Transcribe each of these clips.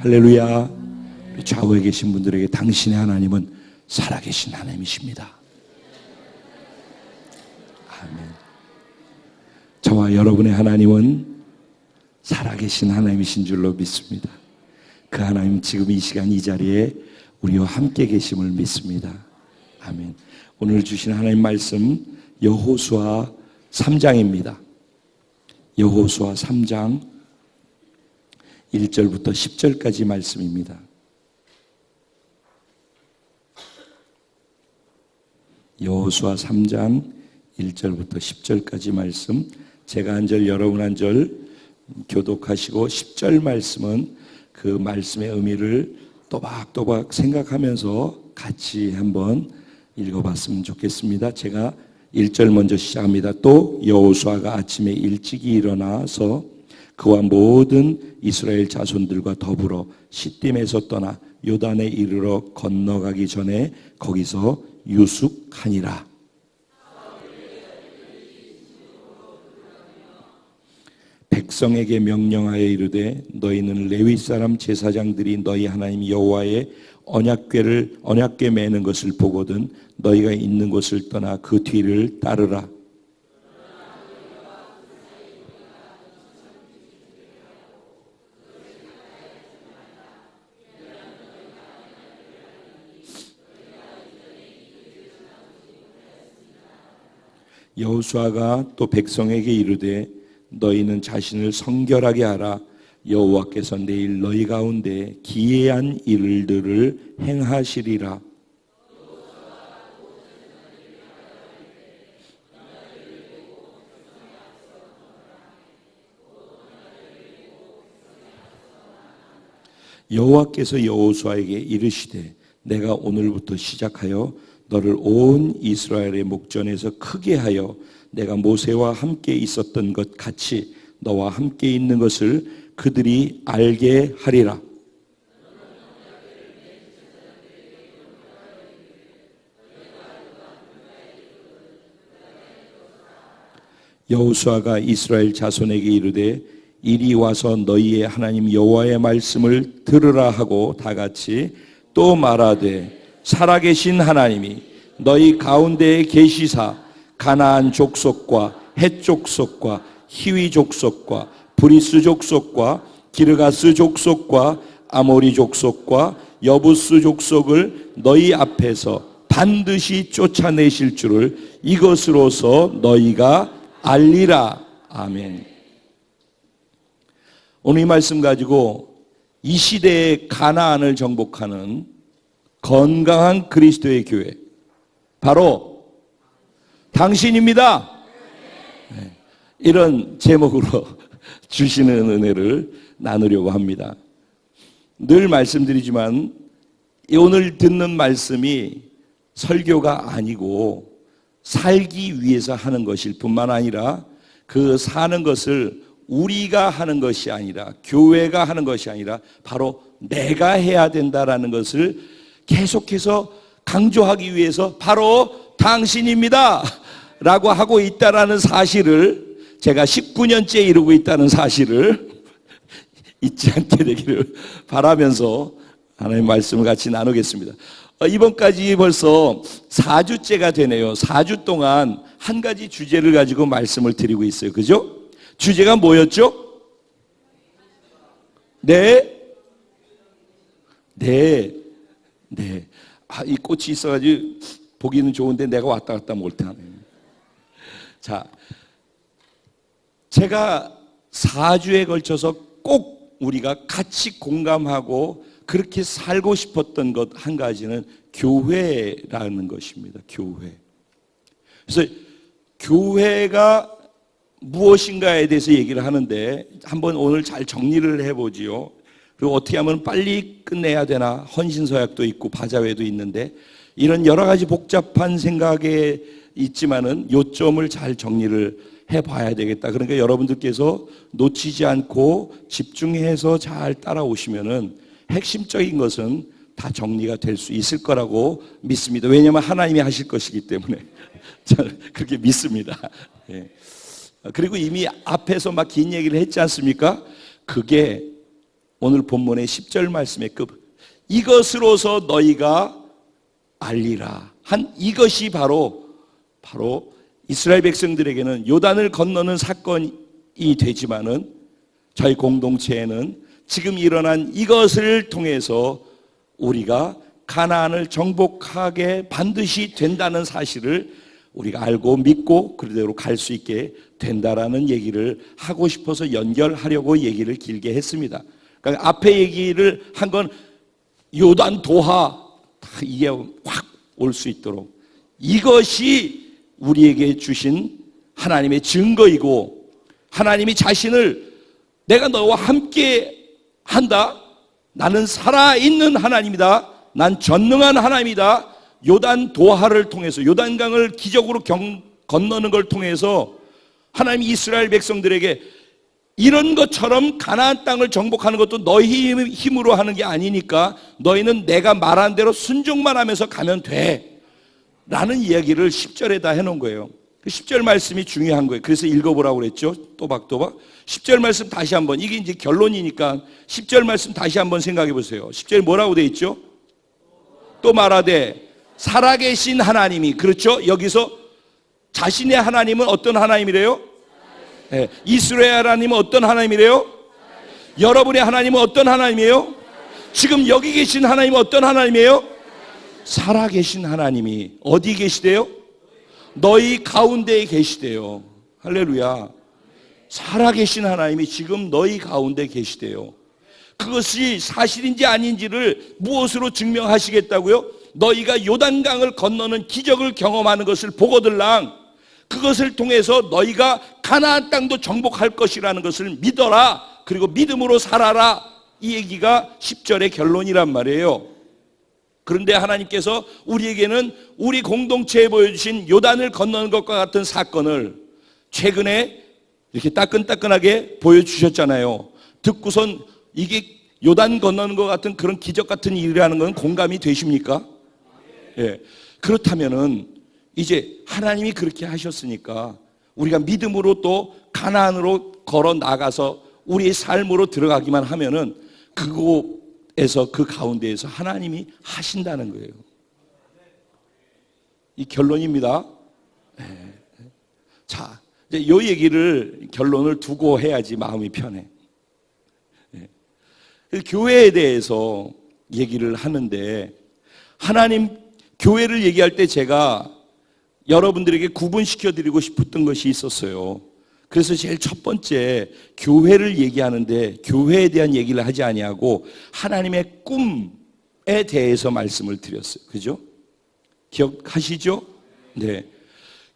할렐루야. 우리 좌우에 계신 분들에게 당신의 하나님은 살아계신 하나님이십니다. 아멘. 저와 여러분의 하나님은 살아계신 하나님이신 줄로 믿습니다. 그 하나님 지금 이 시간 이 자리에 우리와 함께 계심을 믿습니다. 아멘. 오늘 주신 하나님 말씀 여호수아 3장입니다. 여호수아 3장 1절부터 10절까지 말씀입니다. 여호수아 3장 1절부터 10절까지 말씀, 제가 한 절 여러분 한 절 교독하시고 10절 말씀은 그 말씀의 의미를 또박또박 생각하면서 같이 한번 읽어봤으면 좋겠습니다. 제가 1절 먼저 시작합니다. 또 여호수아가 아침에 일찍이 일어나서 그와 모든 이스라엘 자손들과 더불어 시딤에서 떠나 요단에 이르러 건너가기 전에 거기서 유숙하니라. 백성에게 명령하여 이르되 너희는 레위 사람 제사장들이 너희 하나님 여호와의 언약궤 매는 것을 보거든 너희가 있는 곳을 떠나 그 뒤를 따르라. 여호수아가 또 백성에게 이르되 너희는 자신을 성결하게 하라. 여호와께서 내일 너희 가운데 기이한 일들을 행하시리라. 여호와께서 여호수아에게 이르시되 내가 오늘부터 시작하여 너를 온 이스라엘의 목전에서 크게 하여 내가 모세와 함께 있었던 것 같이 너와 함께 있는 것을 그들이 알게 하리라. 여호수아가 이스라엘 자손에게 이르되 이리 와서 너희의 하나님 여호와의 말씀을 들으라 하고 다 같이 또 말하되 살아계신 하나님이 너희 가운데에 계시사 가나안 족속과 헷 족속과 히위 족속과 브리스 족속과 기르가스 족속과 아모리 족속과 여부스 족속을 너희 앞에서 반드시 쫓아내실 줄을 이것으로서 너희가 알리라. 아멘. 오늘 이 말씀 가지고 이 시대의 가나안을 정복하는 건강한 그리스도의 교회, 바로 당신입니다. 네. 이런 제목으로 주시는 은혜를 나누려고 합니다. 늘 말씀드리지만 오늘 듣는 말씀이 설교가 아니고 살기 위해서 하는 것일 뿐만 아니라 그 사는 것을 우리가 하는 것이 아니라 교회가 하는 것이 아니라 바로 내가 해야 된다라는 것을 계속해서 강조하기 위해서 바로 당신입니다 라고 하고 있다라는 사실을, 제가 19년째 이루고 있다는 사실을 잊지 않게 되기를 바라면서 하나님의 말씀을 같이 나누겠습니다. 이번까지 벌써 4주째가 되네요. 4주 동안 한 가지 주제를 가지고 말씀을 드리고 있어요. 그죠? 주제가 뭐였죠? 네. 이 꽃이 있어가지고 보기는 좋은데 내가 왔다 갔다 못하네. 자, 제가 4주에 걸쳐서 꼭 우리가 같이 공감하고 그렇게 살고 싶었던 것 한 가지는 교회라는 것입니다. 교회. 그래서 교회가 무엇인가에 대해서 얘기를 하는데 한번 오늘 잘 정리를 해보지요. 그리고 어떻게 하면 빨리 끝내야 되나, 헌신서약도 있고 바자회도 있는데 이런 여러 가지 복잡한 생각에 있지만은 요점을 잘 정리를 해봐야 되겠다. 그러니까 여러분들께서 놓치지 않고 집중해서 잘 따라오시면은 핵심적인 것은 다 정리가 될 수 있을 거라고 믿습니다. 왜냐하면 하나님이 하실 것이기 때문에 저는 그렇게 믿습니다. 그리고 이미 앞에서 막 긴 얘기를 했지 않습니까? 그게 오늘 본문의 10절 말씀의 끝, 이것으로서 너희가 알리라 한 이것이 바로 이스라엘 백성들에게는 요단을 건너는 사건이 되지만은 저희 공동체에는 지금 일어난 이것을 통해서 우리가 가나안을 정복하게 반드시 된다는 사실을 우리가 알고 믿고 그대로 갈 수 있게 된다라는 얘기를 하고 싶어서 연결하려고 얘기를 길게 했습니다. 그러니까 앞에 얘기를 한 건 요단 도하 이게 확 올 수 있도록 이것이 우리에게 주신 하나님의 증거이고, 하나님이 자신을 내가 너와 함께 한다, 나는 살아있는 하나님이다, 난 전능한 하나님이다, 요단 도하를 통해서 요단강을 기적으로 건너는 걸 통해서 하나님이 이스라엘 백성들에게 이런 것처럼 가나안 땅을 정복하는 것도 너희 힘으로 하는 게 아니니까 너희는 내가 말한 대로 순종만 하면서 가면 돼 라는 이야기를 10절에다 해놓은 거예요. 10절 말씀이 중요한 거예요. 그래서 읽어보라고 그랬죠. 또박또박 10절 말씀 다시 한번, 이게 이제 결론이니까 10절 말씀 다시 한번 생각해 보세요. 10절 뭐라고 돼 있죠? 또 말하되 살아계신 하나님이, 그렇죠? 여기서 자신의 하나님은 어떤 하나님이래요? 네. 이스라엘 하나님은 어떤 하나님이래요? 여러분의 하나님은 어떤 하나님이에요? 지금 여기 계신 하나님은 어떤 하나님이에요? 살아계신 하나님이 어디 계시대요? 너희 가운데에 계시대요. 할렐루야. 살아계신 하나님이 지금 너희 가운데 계시대요. 그것이 사실인지 아닌지를 무엇으로 증명하시겠다고요? 너희가 요단강을 건너는 기적을 경험하는 것을 보거들랑 그것을 통해서 너희가 가나안 땅도 정복할 것이라는 것을 믿어라. 그리고 믿음으로 살아라. 이 얘기가 10절의 결론이란 말이에요. 그런데 하나님께서 우리에게는 우리 공동체에 보여주신 요단을 건너는 것과 같은 사건을 최근에 이렇게 따끈따끈하게 보여주셨잖아요. 듣고선 이게 요단 건너는 것 같은 그런 기적 같은 일이라는 건 공감이 되십니까? 예. 그렇다면은 이제 하나님이 그렇게 하셨으니까 우리가 믿음으로 또 가나안으로 걸어 나가서 우리의 삶으로 들어가기만 하면은 그곳에서 그 가운데에서 하나님이 하신다는 거예요. 이 결론입니다. 네. 자, 이제 이 얘기를 결론을 두고 해야지 마음이 편해. 네. 교회에 대해서 얘기를 하는데 하나님 교회를 얘기할 때 제가 여러분들에게 구분시켜 드리고 싶었던 것이 있었어요. 그래서 제일 첫 번째 교회를 얘기하는데 교회에 대한 얘기를 하지 아니하고 하나님의 꿈에 대해서 말씀을 드렸어요. 그죠? 기억하시죠? 네.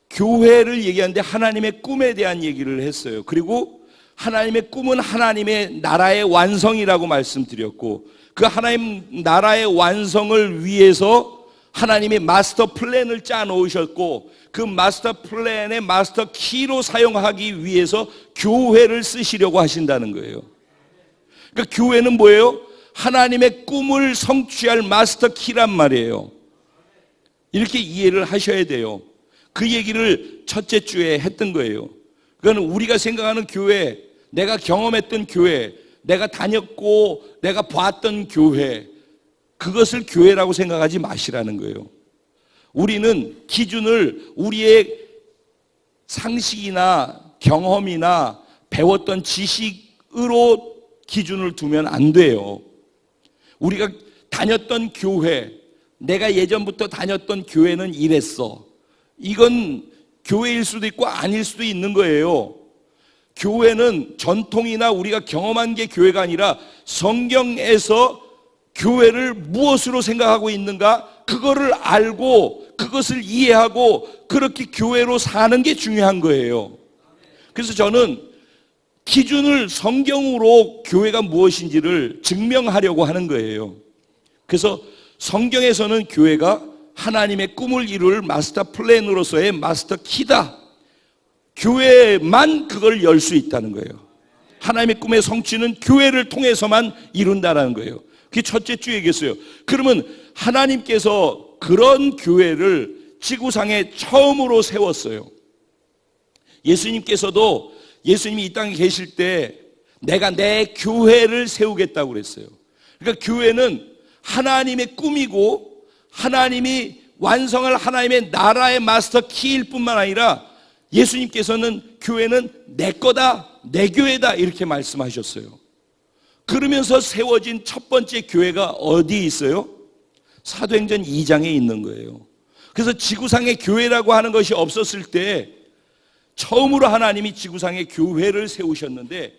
교회를 얘기하는데 하나님의 꿈에 대한 얘기를 했어요. 그리고 하나님의 꿈은 하나님의 나라의 완성이라고 말씀드렸고 그 하나님 나라의 완성을 위해서 하나님이 마스터 플랜을 짜 놓으셨고 그 마스터 플랜의 마스터 키로 사용하기 위해서 교회를 쓰시려고 하신다는 거예요. 그러니까 교회는 뭐예요? 하나님의 꿈을 성취할 마스터 키란 말이에요. 이렇게 이해를 하셔야 돼요. 그 얘기를 첫째 주에 했던 거예요. 그건 우리가 생각하는 교회, 내가 경험했던 교회, 내가 다녔고 내가 봤던 교회, 그것을 교회라고 생각하지 마시라는 거예요. 우리는 기준을 우리의 상식이나 경험이나 배웠던 지식으로 기준을 두면 안 돼요. 우리가 다녔던 교회, 내가 예전부터 다녔던 교회는 이랬어. 이건 교회일 수도 있고 아닐 수도 있는 거예요. 교회는 전통이나 우리가 경험한 게 교회가 아니라 성경에서 교회를 무엇으로 생각하고 있는가? 그거를 알고 그것을 이해하고 그렇게 교회로 사는 게 중요한 거예요. 그래서 저는 기준을 성경으로 교회가 무엇인지를 증명하려고 하는 거예요. 그래서 성경에서는 교회가 하나님의 꿈을 이룰 마스터 플랜으로서의 마스터 키다. 교회만 그걸 열 수 있다는 거예요. 하나님의 꿈의 성취는 교회를 통해서만 이룬다는 거예요. 그게 첫째 주 얘기했어요. 그러면 하나님께서 그런 교회를 지구상에 처음으로 세웠어요. 예수님께서도 예수님이 이 땅에 계실 때 내가 내 교회를 세우겠다고 그랬어요. 그러니까 교회는 하나님의 꿈이고 하나님이 완성할 하나님의 나라의 마스터 키일 뿐만 아니라 예수님께서는 교회는 내 거다, 내 교회다 이렇게 말씀하셨어요. 그러면서 세워진 첫 번째 교회가 어디에 있어요? 사도행전 2장에 있는 거예요. 그래서 지구상의 교회라고 하는 것이 없었을 때 처음으로 하나님이 지구상의 교회를 세우셨는데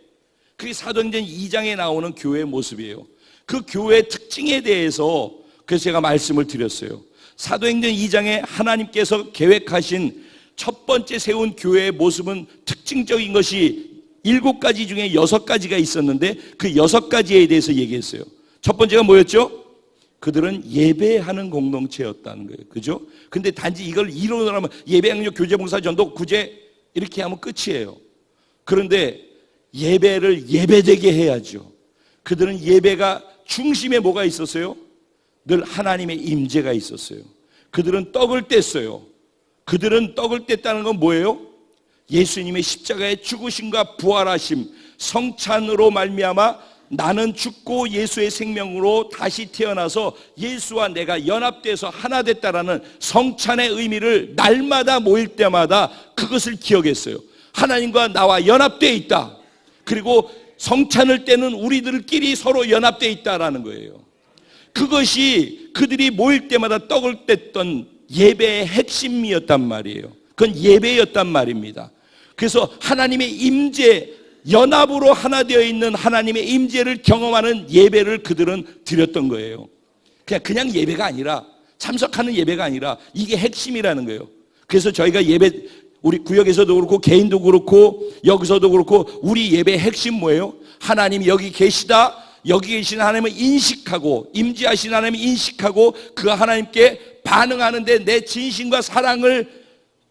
그게 사도행전 2장에 나오는 교회의 모습이에요. 그 교회의 특징에 대해서 그래서 제가 말씀을 드렸어요. 사도행전 2장에 하나님께서 계획하신 첫 번째 세운 교회의 모습은 특징적인 것이 7가지 중에 6가지가 있었는데 그 6가지에 대해서 얘기했어요. 첫 번째가 뭐였죠? 그들은 예배하는 공동체였다는 거예요. 그죠? 근데 단지 이걸 이루려면 예배, 양육, 교제, 봉사, 전도, 구제 이렇게 하면 끝이에요. 그런데 예배를 예배되게 해야죠. 그들은 예배가 중심에 뭐가 있었어요? 늘 하나님의 임재가 있었어요. 그들은 떡을 뗐어요. 그들은 떡을 뗐다는 건 뭐예요? 예수님의 십자가의 죽으심과 부활하심, 성찬으로 말미암아 나는 죽고 예수의 생명으로 다시 태어나서 예수와 내가 연합돼서 하나 됐다라는 성찬의 의미를 날마다 모일 때마다 그것을 기억했어요. 하나님과 나와 연합되어 있다. 그리고 성찬을 떼는 우리들끼리 서로 연합되어 있다라는 거예요. 그것이 그들이 모일 때마다 떡을 뗐던 예배의 핵심이었단 말이에요. 그건 예배였단 말입니다. 그래서 하나님의 임재, 연합으로 하나 되어 있는 하나님의 임재를 경험하는 예배를 그들은 드렸던 거예요. 그냥 예배가 아니라, 참석하는 예배가 아니라 이게 핵심이라는 거예요. 그래서 저희가 예배, 우리 구역에서도 그렇고 개인도 그렇고 여기서도 그렇고 우리 예배의 핵심 뭐예요? 하나님 여기 계시다. 여기 계신 하나님을 인식하고 임재하신 하나님을 인식하고 그 하나님께 반응하는데 내 진심과 사랑을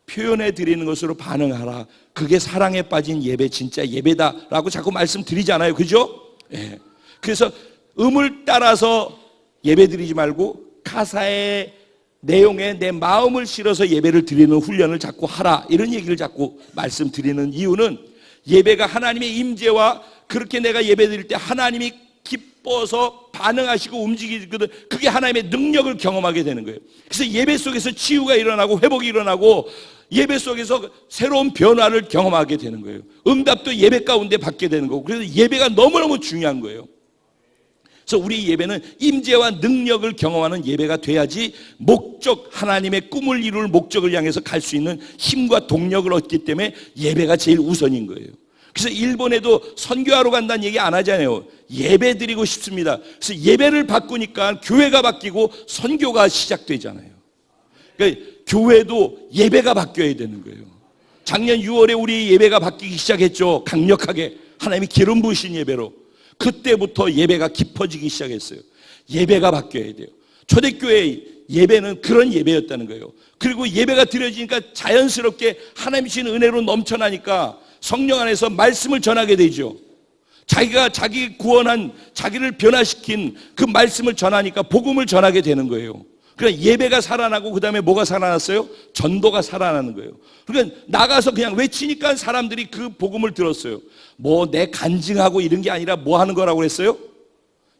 표현해 드리는 것으로 반응하라. 그게 사랑에 빠진 예배, 진짜 예배다라고 자꾸 말씀드리잖아요. 그죠? 예. 그래서 음을 따라서 예배 드리지 말고 가사의 내용에 내 마음을 실어서 예배를 드리는 훈련을 자꾸 하라. 이런 얘기를 자꾸 말씀드리는 이유는 예배가 하나님의 임재와 그렇게 내가 예배 드릴 때 하나님이 기뻐서 반응하시고 움직이거든. 그게 하나님의 능력을 경험하게 되는 거예요. 그래서 예배 속에서 치유가 일어나고 회복이 일어나고 예배 속에서 새로운 변화를 경험하게 되는 거예요. 응답도 예배 가운데 받게 되는 거고. 그래서 예배가 너무너무 중요한 거예요. 그래서 우리 예배는 임재와 능력을 경험하는 예배가 돼야지 목적, 하나님의 꿈을 이룰 목적을 향해서 갈 수 있는 힘과 동력을 얻기 때문에 예배가 제일 우선인 거예요. 그래서 일본에도 선교하러 간다는 얘기 안 하잖아요. 예배 드리고 싶습니다. 그래서 예배를 바꾸니까 교회가 바뀌고 선교가 시작되잖아요. 그러니까 교회도 예배가 바뀌어야 되는 거예요. 작년 6월에 우리 예배가 바뀌기 시작했죠. 강력하게 하나님이 기름 부으신 예배로. 그때부터 예배가 깊어지기 시작했어요. 예배가 바뀌어야 돼요. 초대교회 예배는 그런 예배였다는 거예요. 그리고 예배가 드려지니까 자연스럽게 하나님 주신 은혜로 넘쳐나니까 성령 안에서 말씀을 전하게 되죠. 자기가 자기 구원한, 자기를 변화시킨 그 말씀을 전하니까 복음을 전하게 되는 거예요. 그러니까 예배가 살아나고 그 다음에 뭐가 살아났어요? 전도가 살아나는 거예요. 그러니까 나가서 그냥 외치니까 사람들이 그 복음을 들었어요. 뭐 내 간증하고 이런 게 아니라 뭐 하는 거라고 그랬어요?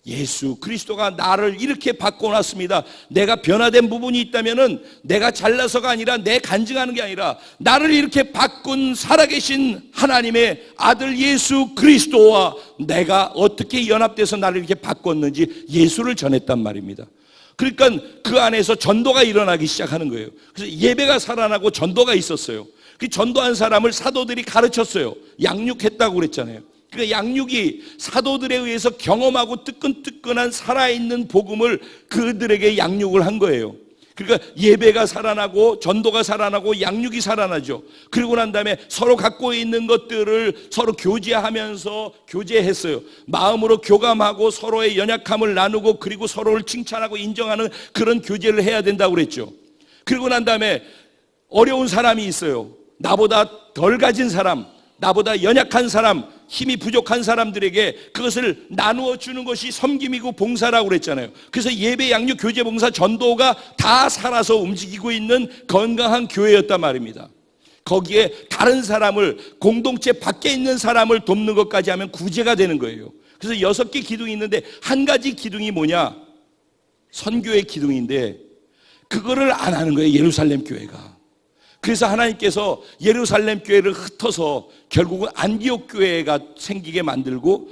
예수 그리스도가 나를 이렇게 바꿔놨습니다. 내가 변화된 부분이 있다면은 내가 잘나서가 아니라 내 간증하는 게 아니라 나를 이렇게 바꾼 살아계신 하나님의 아들 예수 그리스도와 내가 어떻게 연합돼서 나를 이렇게 바꿨는지 예수를 전했단 말입니다. 그러니까 그 안에서 전도가 일어나기 시작하는 거예요. 그래서 예배가 살아나고 전도가 있었어요. 그 전도한 사람을 사도들이 가르쳤어요. 양육했다고 그랬잖아요. 그러니까 양육이 사도들에 의해서 경험하고 뜨끈뜨끈한 살아있는 복음을 그들에게 양육을 한 거예요. 그러니까 예배가 살아나고 전도가 살아나고 양육이 살아나죠. 그리고 난 다음에 서로 갖고 있는 것들을 서로 교제하면서 교제했어요. 마음으로 교감하고 서로의 연약함을 나누고 그리고 서로를 칭찬하고 인정하는 그런 교제를 해야 된다고 그랬죠. 그리고 난 다음에 어려운 사람이 있어요. 나보다 덜 가진 사람, 나보다 연약한 사람, 힘이 부족한 사람들에게 그것을 나누어 주는 것이 섬김이고 봉사라고 그랬잖아요. 그래서 예배, 양육, 교제, 봉사, 전도가 다 살아서 움직이고 있는 건강한 교회였단 말입니다. 거기에 다른 사람을, 공동체 밖에 있는 사람을 돕는 것까지 하면 구제가 되는 거예요. 그래서 6개 기둥이 있는데 한 가지 기둥이 뭐냐? 선교의 기둥인데 그거를 안 하는 거예요, 예루살렘 교회가. 그래서 하나님께서 예루살렘 교회를 흩어서 결국은 안디옥 교회가 생기게 만들고,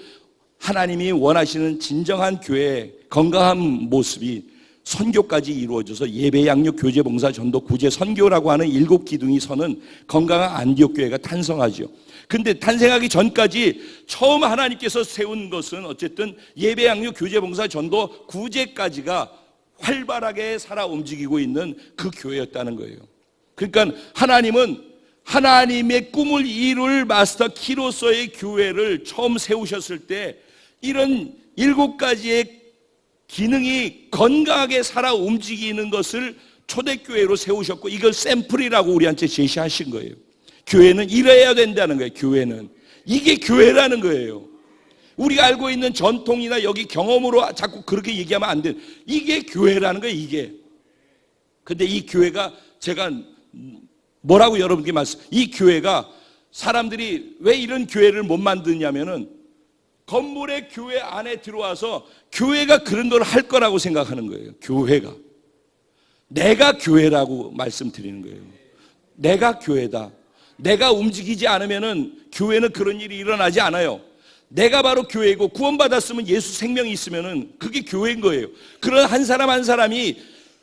하나님이 원하시는 진정한 교회, 건강한 모습이 선교까지 이루어져서 예배, 양육, 교제, 봉사, 전도, 구제, 선교라고 하는 7 기둥이 서는 건강한 안디옥 교회가 탄생하죠. 근데 탄생하기 전까지 처음 하나님께서 세운 것은 어쨌든 예배, 양육, 교제, 봉사, 전도, 구제까지가 활발하게 살아 움직이고 있는 그 교회였다는 거예요. 그러니까 하나님은 하나님의 꿈을 이룰 마스터 키로서의 교회를 처음 세우셨을 때 이런 7가지의 기능이 건강하게 살아 움직이는 것을 초대교회로 세우셨고, 이걸 샘플이라고 우리한테 제시하신 거예요. 교회는 이래야 된다는 거예요. 교회는 이게 교회라는 거예요. 우리가 알고 있는 전통이나 여기 경험으로 자꾸 그렇게 얘기하면 안 돼. 이게 교회라는 거예요. 이게. 근데 이 교회가, 제가 뭐라고 여러분께 이 교회가, 사람들이 왜 이런 교회를 못 만드냐면은 건물의 교회 안에 들어와서 교회가 그런 걸 할 거라고 생각하는 거예요. 교회가. 내가 교회라고 말씀드리는 거예요. 내가 교회다. 내가 움직이지 않으면은 교회는 그런 일이 일어나지 않아요. 내가 바로 교회고, 구원받았으면 예수 생명이 있으면은 그게 교회인 거예요. 그런 한 사람 한 사람이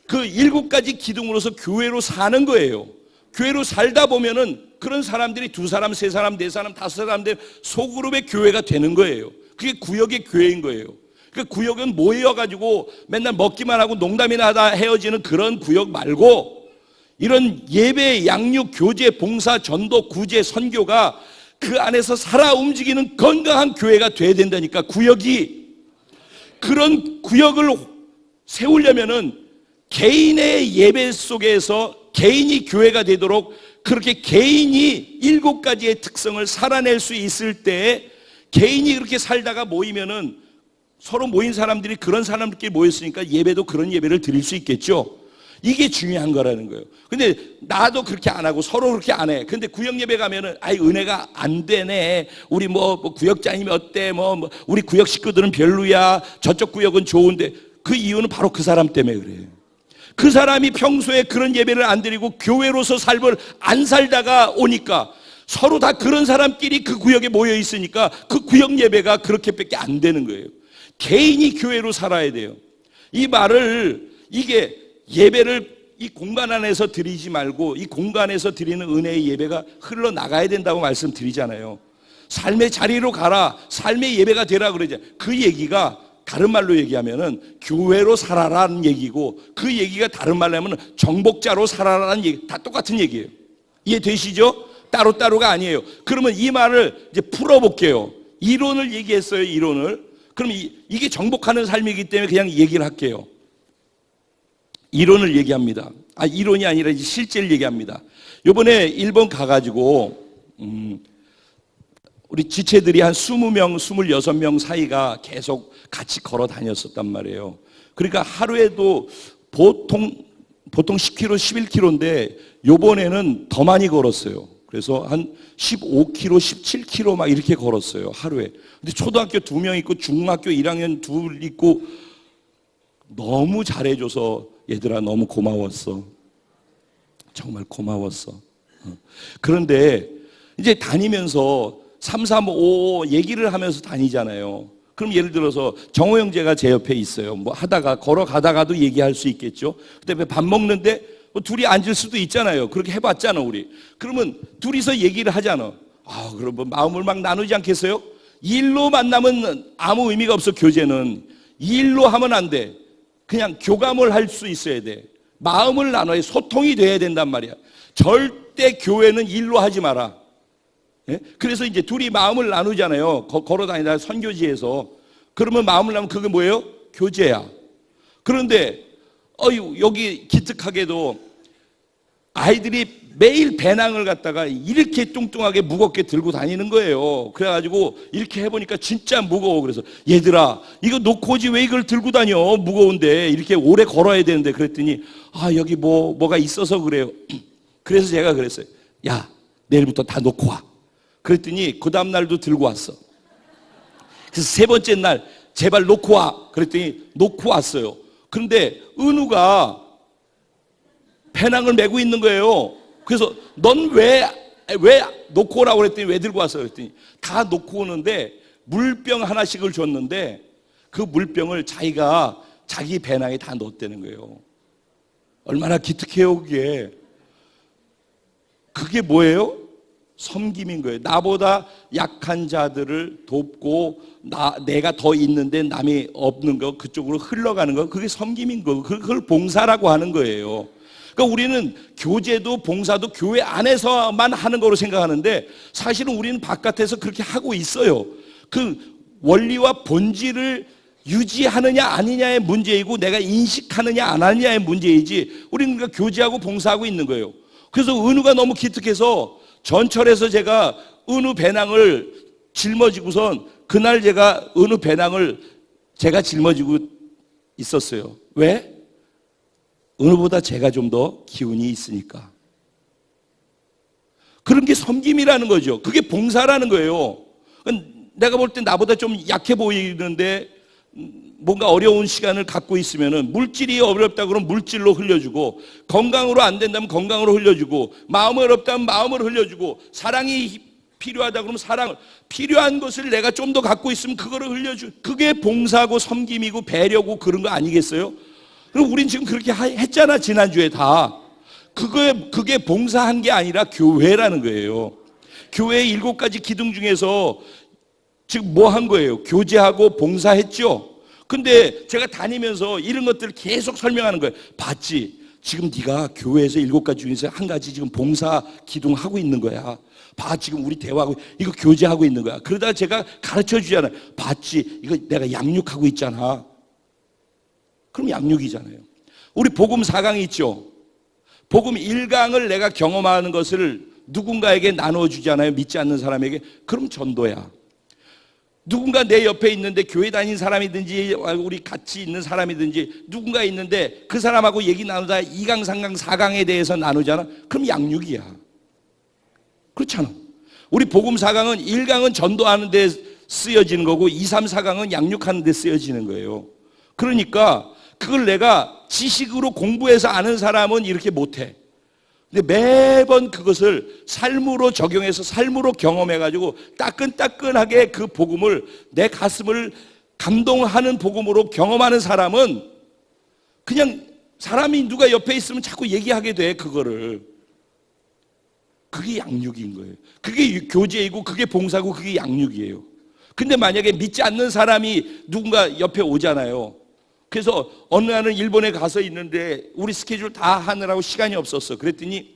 그 7가지 기둥으로서 교회로 사는 거예요. 교회로 살다 보면은 그런 사람들이 2사람, 3사람, 4사람, 5사람들 소그룹의 교회가 되는 거예요. 그게 구역의 교회인 거예요. 그 구역은 모여가지고 맨날 먹기만 하고 농담이나 하다 헤어지는 그런 구역 말고, 이런 예배, 양육, 교제, 봉사, 전도, 구제, 선교가 그 안에서 살아 움직이는 건강한 교회가 돼야 된다니까. 구역이. 그런 구역을 세우려면은 개인의 예배 속에서 개인이 교회가 되도록, 그렇게 개인이 7가지의 특성을 살아낼 수 있을 때, 개인이 그렇게 살다가 모이면은 서로 모인 사람들이 그런 사람들끼리 모였으니까 예배도 그런 예배를 드릴 수 있겠죠. 이게 중요한 거라는 거예요. 근데 나도 그렇게 안 하고 서로 그렇게 안 해. 근데 구역 예배 가면은 은혜가 안 되네. 우리 뭐 구역장님이 어때? 우리 구역 식구들은 별로야. 저쪽 구역은 좋은데. 그 이유는 바로 그 사람 때문에 그래요. 그 사람이 평소에 그런 예배를 안 드리고 교회로서 삶을 안 살다가 오니까, 서로 다 그런 사람끼리 그 구역에 모여 있으니까 그 구역 예배가 그렇게밖에 안 되는 거예요. 개인이 교회로 살아야 돼요. 이 말을, 이게 예배를 이 공간 안에서 드리지 말고 이 공간에서 드리는 은혜의 예배가 흘러나가야 된다고 말씀드리잖아요. 삶의 자리로 가라, 삶의 예배가 되라 그러잖아요. 그 얘기가 다른 말로 얘기하면은 교회로 살아라는 얘기고, 그 얘기가 다른 말로 하면 정복자로 살아라는 얘기, 다 똑같은 얘기예요. 이해되시죠? 따로따로가 아니에요. 그러면 이 말을 이제 풀어볼게요. 이론을 얘기했어요, 이론을. 그럼 이게 정복하는 삶이기 때문에 그냥 얘기를 할게요. 이론을 얘기합니다. 이론이 아니라 이제 실제를 얘기합니다. 요번에 일본 가가지고, 우리 지체들이 한 20명, 26명 사이가 계속 같이 걸어 다녔었단 말이에요. 그러니까 하루에도 보통 10km, 11km인데 요번에는 더 많이 걸었어요. 그래서 한 15km, 17km 막 이렇게 걸었어요, 하루에. 근데 초등학교 2명 있고 중학교 1학년 2 있고, 너무 잘해줘서 얘들아 너무 고마웠어. 정말 고마웠어. 그런데 이제 다니면서 3, 3, 5 얘기를 하면서 다니잖아요. 그럼 예를 들어서 정호 형제가 제 옆에 있어요. 뭐 하다가 걸어가다가도 얘기할 수 있겠죠. 그다음에 밥 먹는데 뭐 둘이 앉을 수도 있잖아요. 그렇게 해봤잖아 우리. 그러면 둘이서 얘기를 하잖아. 그럼 뭐 마음을 막 나누지 않겠어요? 일로 만나면 아무 의미가 없어. 교제는 일로 하면 안 돼. 그냥 교감을 할 수 있어야 돼. 마음을 나눠야 소통이 돼야 된단 말이야. 절대 교회는 일로 하지 마라. 예? 그래서 이제 둘이 마음을 나누잖아요. 걸어 다니다 선교지에서. 그러면 마음을 나누면 그게 뭐예요? 교제야. 그런데 여기 기특하게도 아이들이 매일 배낭을 갖다가 이렇게 뚱뚱하게 무겁게 들고 다니는 거예요. 그래가지고 이렇게 해보니까 진짜 무거워. 그래서 얘들아 이거 놓고 오지 왜 이걸 들고 다녀? 무거운데 이렇게 오래 걸어야 되는데. 그랬더니 여기 뭐가 있어서 그래요. 그래서 제가 그랬어요. 야, 내일부터 다 놓고 와. 그랬더니 그 다음 날도 들고 왔어. 그래서 세 번째 날 제발 놓고 와. 그랬더니 놓고 왔어요. 그런데 은우가 배낭을 메고 있는 거예요. 그래서 넌 왜 놓고 오라고 그랬더니 왜 들고 왔어? 그랬더니 다 놓고 오는데 물병 하나씩을 줬는데 그 물병을 자기가 자기 배낭에 다 넣었다는 거예요. 얼마나 기특해요, 그게. 그게 뭐예요? 섬김인 거예요. 나보다 약한 자들을 돕고 내가 더 있는데 남이 없는 거, 그쪽으로 흘러가는 거, 그게 섬김인 거고, 그걸 봉사라고 하는 거예요. 그러니까 우리는 교제도 봉사도 교회 안에서만 하는 거로 생각하는데 사실은 우리는 바깥에서 그렇게 하고 있어요. 그 원리와 본질을 유지하느냐 아니냐의 문제이고 내가 인식하느냐 안 하느냐의 문제이지 우리는 그러니까 교제하고 봉사하고 있는 거예요. 그래서 은우가 너무 기특해서 전철에서 제가 은우 배낭을 짊어지고선 그날 제가 은우 배낭을 제가 짊어지고 있었어요. 왜? 은우보다 제가 좀 더 기운이 있으니까. 그런 게 섬김이라는 거죠. 그게 봉사라는 거예요. 내가 볼 때 나보다 좀 약해 보이는데 뭔가 어려운 시간을 갖고 있으면은 물질이 어렵다 그러면 물질로 흘려주고 건강으로 안 된다면 건강으로 흘려주고 마음이 어렵다면 마음으로 흘려주고 사랑이 필요하다 그러면 사랑을 필요한 것을 내가 좀 더 갖고 있으면 그거를 흘려주. 그게 봉사고 섬김이고 배려고 그런 거 아니겠어요? 그럼 우린 지금 그렇게 했잖아 지난주에 다. 그게 봉사한 게 아니라 교회라는 거예요. 교회의 7가지 기둥 중에서 지금 뭐 한 거예요? 교제하고 봉사했죠. 근데 제가 다니면서 이런 것들을 계속 설명하는 거예요. 봤지? 지금 네가 교회에서 7가지 중에서 한 가지 지금 봉사 기둥 하고 있는 거야. 봐, 지금 우리 대화하고 이거 교제하고 있는 거야. 그러다 제가 가르쳐 주잖아요. 봤지? 이거 내가 양육하고 있잖아. 그럼 양육이잖아요. 우리 복음 4강이 있죠. 복음 1강을 내가 경험하는 것을 누군가에게 나눠주잖아요. 믿지 않는 사람에게. 그럼 전도야. 누군가 내 옆에 있는데 교회 다닌 사람이든지 우리 같이 있는 사람이든지 누군가 있는데 그 사람하고 얘기 나누다 2강, 3강, 4강에 대해서 나누잖아. 그럼 양육이야. 그렇잖아. 우리 복음 4강은 1강은 전도하는 데 쓰여지는 거고 2, 3, 4강은 양육하는 데 쓰여지는 거예요. 그러니까 그걸 내가 지식으로 공부해서 아는 사람은 이렇게 못해. 근데 매번 그것을 삶으로 적용해서 삶으로 경험해가지고 따끈따끈하게 그 복음을 내 가슴을 감동하는 복음으로 경험하는 사람은 그냥 사람이 누가 옆에 있으면 자꾸 얘기하게 돼 그거를. 그게 양육인 거예요. 그게 교제이고 그게 봉사고 그게 양육이에요. 근데 만약에 믿지 않는 사람이 누군가 옆에 오잖아요. 그래서 어느 날은 일본에 가서 있는데 우리 스케줄 다 하느라고 시간이 없었어. 그랬더니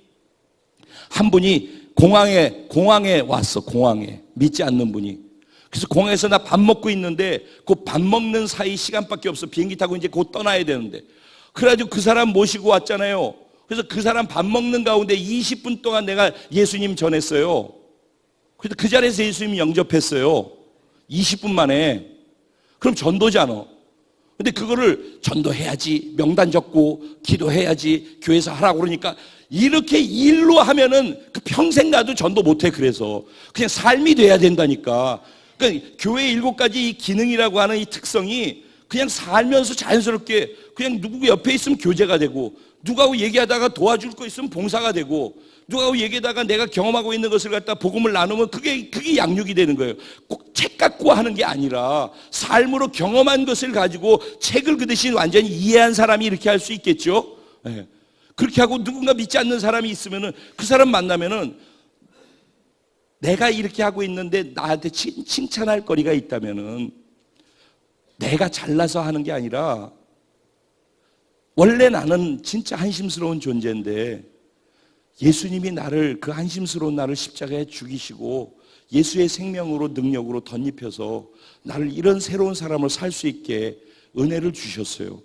한 분이 공항에 왔어. 공항에 믿지 않는 분이. 그래서 공항에서 나 밥 먹고 있는데 그 밥 먹는 사이 시간밖에 없어. 비행기 타고 이제 곧 떠나야 되는데. 그래가지고 그 사람 모시고 왔잖아요. 그래서 그 사람 밥 먹는 가운데 20분 동안 내가 예수님 전했어요. 그래서 그 자리에서 예수님 영접했어요. 20분 만에. 그럼 전도잖아. 근데 그거를 전도해야지, 명단 적고 기도해야지, 교회에서 하라고 그러니까 이렇게 일로 하면은 그 평생 가도 전도 못해. 그래서 그냥 삶이 돼야 된다니까. 그러니까 교회의 7가지 이 기능이라고 하는 이 특성이 그냥 살면서 자연스럽게 그냥 누구 옆에 있으면 교제가 되고 누구하고 얘기하다가 도와줄 거 있으면 봉사가 되고 누구하고 얘기하다가 내가 경험하고 있는 것을 갖다 복음을 나누면 그게 양육이 되는 거예요. 꼭 책 갖고 하는 게 아니라 삶으로 경험한 것을 가지고 책을 그 대신 완전히 이해한 사람이 이렇게 할 수 있겠죠. 네. 그렇게 하고 누군가 믿지 않는 사람이 있으면은 그 사람 만나면은 내가 이렇게 하고 있는데 나한테 칭찬할 거리가 있다면은 내가 잘나서 하는 게 아니라 원래 나는 진짜 한심스러운 존재인데 예수님이 나를 그 한심스러운 나를 십자가에 죽이시고 예수의 생명으로 능력으로 덧입혀서 나를 이런 새로운 사람을 살 수 있게 은혜를 주셨어요.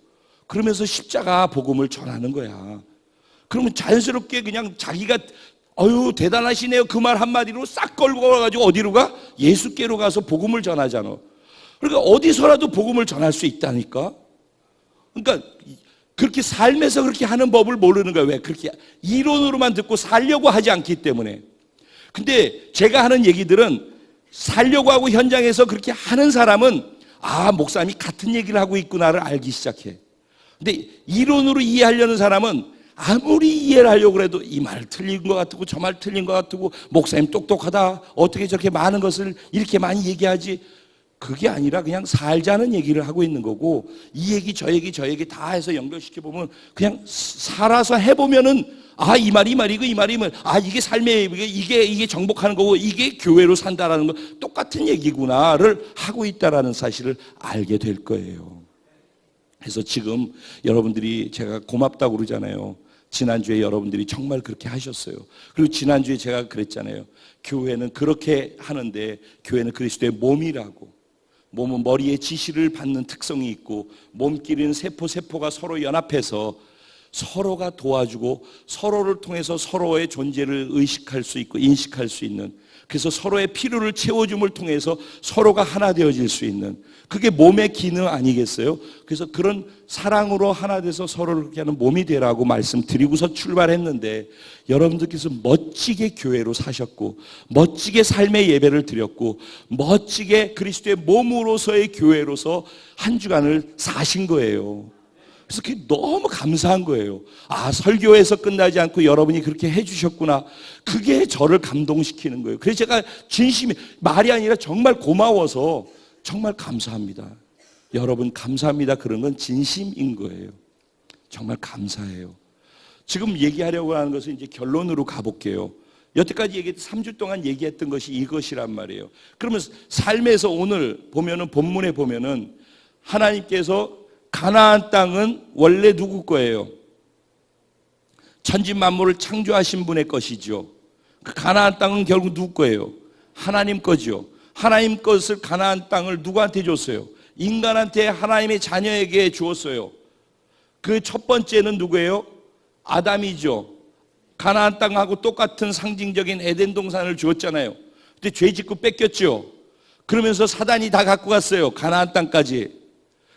그러면서 십자가 복음을 전하는 거야. 그러면 자연스럽게 그냥 자기가 어유 대단하시네요 그 말 한마디로 싹 걸고 가가지고 어디로 가? 예수께로 가서 복음을 전하잖아. 그러니까 어디서라도 복음을 전할 수 있다니까. 그러니까 그렇게 삶에서 그렇게 하는 법을 모르는 거야. 왜? 그렇게 이론으로만 듣고 살려고 하지 않기 때문에. 근데 제가 하는 얘기들은 살려고 하고 현장에서 그렇게 하는 사람은 목사님이 같은 얘기를 하고 있구나를 알기 시작해. 근데 이론으로 이해하려는 사람은 아무리 이해를 하려고 해도 이 말 틀린 것 같고 저 말 틀린 것 같고 목사님 똑똑하다, 어떻게 저렇게 많은 것을 이렇게 많이 얘기하지, 그게 아니라 그냥 살자는 얘기를 하고 있는 거고, 이 얘기 저 얘기 다 해서 연결시켜보면 그냥 살아서 해보면은 이 말이 이 말이고 이 말이 이게 삶의 이게 정복하는 거고 이게 교회로 산다라는 거 똑같은 얘기구나를 하고 있다라는 사실을 알게 될 거예요. 그래서 지금 여러분들이 제가 고맙다고 그러잖아요. 지난주에 여러분들이 정말 그렇게 하셨어요. 그리고 지난주에 제가 그랬잖아요. 교회는 그렇게 하는데 교회는 그리스도의 몸이라고. 몸은 머리의 지시를 받는 특성이 있고 몸끼리는 세포가 서로 연합해서 서로가 도와주고 서로를 통해서 서로의 존재를 의식할 수 있고 인식할 수 있는, 그래서 서로의 필요를 채워줌을 통해서 서로가 하나 되어질 수 있는, 그게 몸의 기능 아니겠어요? 그래서 그런 사랑으로 하나 돼서 서로를 그렇게 하는 몸이 되라고 말씀드리고서 출발했는데, 여러분들께서 멋지게 교회로 사셨고 멋지게 삶의 예배를 드렸고 멋지게 그리스도의 몸으로서의 교회로서 한 주간을 사신 거예요. 그래서 그게 너무 감사한 거예요. 설교에서 끝나지 않고 여러분이 그렇게 해주셨구나. 그게 저를 감동시키는 거예요. 그래서 제가 진심이, 말이 아니라 정말 고마워서 정말 감사합니다. 여러분 감사합니다. 그런 건 진심인 거예요. 정말 감사해요. 지금 얘기하려고 하는 것은 이제 결론으로 가볼게요. 여태까지 얘기했던 3주 동안 얘기했던 것이 이것이란 말이에요. 그러면 삶에서 오늘 보면은, 본문에 보면은 하나님께서 가나안 땅은 원래 누구 거예요? 천지 만물을 창조하신 분의 것이죠. 그 가나안 땅은 결국 누구 거예요? 하나님 거죠. 하나님 것을, 가나안 땅을 누구한테 줬어요? 인간한테, 하나님의 자녀에게 주었어요. 그 첫 번째는 누구예요? 아담이죠. 가나안 땅하고 똑같은 상징적인 에덴 동산을 주었잖아요. 근데 죄 짓고 뺏겼죠. 그러면서 사단이 다 갖고 갔어요. 가나안 땅까지.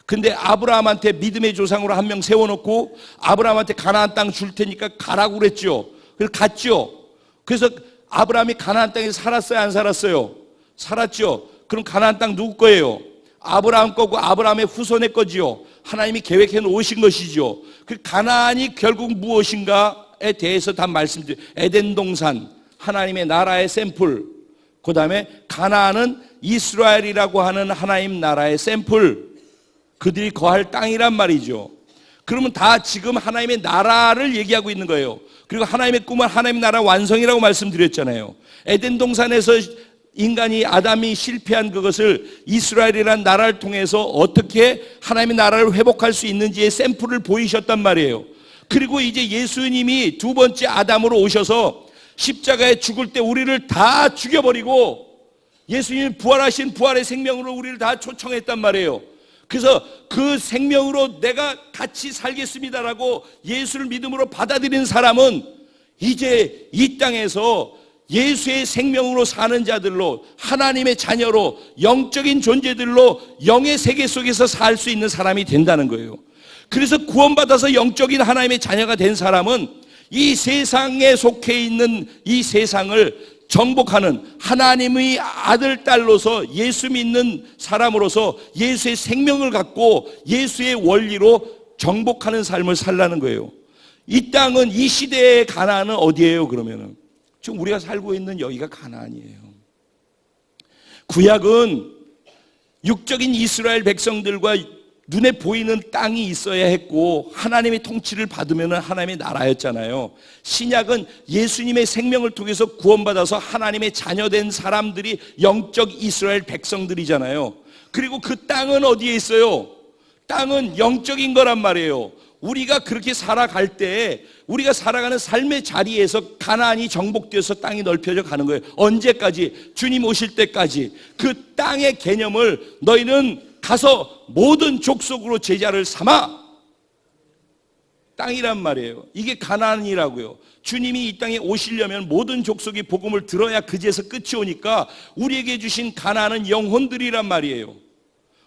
근데 아브라함한테 믿음의 조상으로 한 명 세워놓고 아브라함한테 가나안 땅 줄 테니까 가라고 그랬죠. 그래서 갔죠. 그래서 아브라함이 가나안 땅에 살았어요, 안 살았어요? 살았죠. 그럼 가나안 땅 누구 거예요? 아브라함 거고 아브라함의 후손의 거지요. 하나님이 계획해 놓으신 것이죠. 그 가나안이 결국 무엇인가에 대해서 다 말씀드려요. 에덴 동산, 하나님의 나라의 샘플. 그 다음에 가나안은 이스라엘이라고 하는 하나님 나라의 샘플. 그들이 거할 땅이란 말이죠. 그러면 다 지금 하나님의 나라를 얘기하고 있는 거예요. 그리고 하나님의 꿈은 하나님의 나라 완성이라고 말씀드렸잖아요. 에덴 동산에서 인간이, 아담이 실패한 그것을 이스라엘이라는 나라를 통해서 어떻게 하나님의 나라를 회복할 수 있는지의 샘플을 보이셨단 말이에요. 그리고 이제 예수님이 두 번째 아담으로 오셔서 십자가에 죽을 때 우리를 다 죽여버리고 예수님이 부활하신 부활의 생명으로 우리를 다 초청했단 말이에요. 그래서 그 생명으로 내가 같이 살겠습니다라고 예수를 믿음으로 받아들인 사람은 이제 이 땅에서 예수의 생명으로 사는 자들로, 하나님의 자녀로, 영적인 존재들로 영의 세계 속에서 살 수 있는 사람이 된다는 거예요. 그래서 구원받아서 영적인 하나님의 자녀가 된 사람은 이 세상에 속해 있는 이 세상을 정복하는 하나님의 아들, 딸로서 예수 믿는 사람으로서 예수의 생명을 갖고 예수의 원리로 정복하는 삶을 살라는 거예요. 이 땅은, 이 시대의 가나안은 어디예요? 그러면은 지금 우리가 살고 있는 여기가 가나안이에요. 구약은 육적인 이스라엘 백성들과 눈에 보이는 땅이 있어야 했고 하나님의 통치를 받으면 하나님의 나라였잖아요. 신약은 예수님의 생명을 통해서 구원받아서 하나님의 자녀된 사람들이 영적 이스라엘 백성들이잖아요. 그리고 그 땅은 어디에 있어요? 땅은 영적인 거란 말이에요. 우리가 그렇게 살아갈 때 우리가 살아가는 삶의 자리에서 가나안이 정복되어서 땅이 넓혀져 가는 거예요. 언제까지? 주님 오실 때까지. 그 땅의 개념을 너희는 가서 모든 족속으로 제자를 삼아. 땅이란 말이에요. 이게 가나안이라고요. 주님이 이 땅에 오시려면 모든 족속이 복음을 들어야 그제서 끝이 오니까 우리에게 주신 가나안은 영혼들이란 말이에요.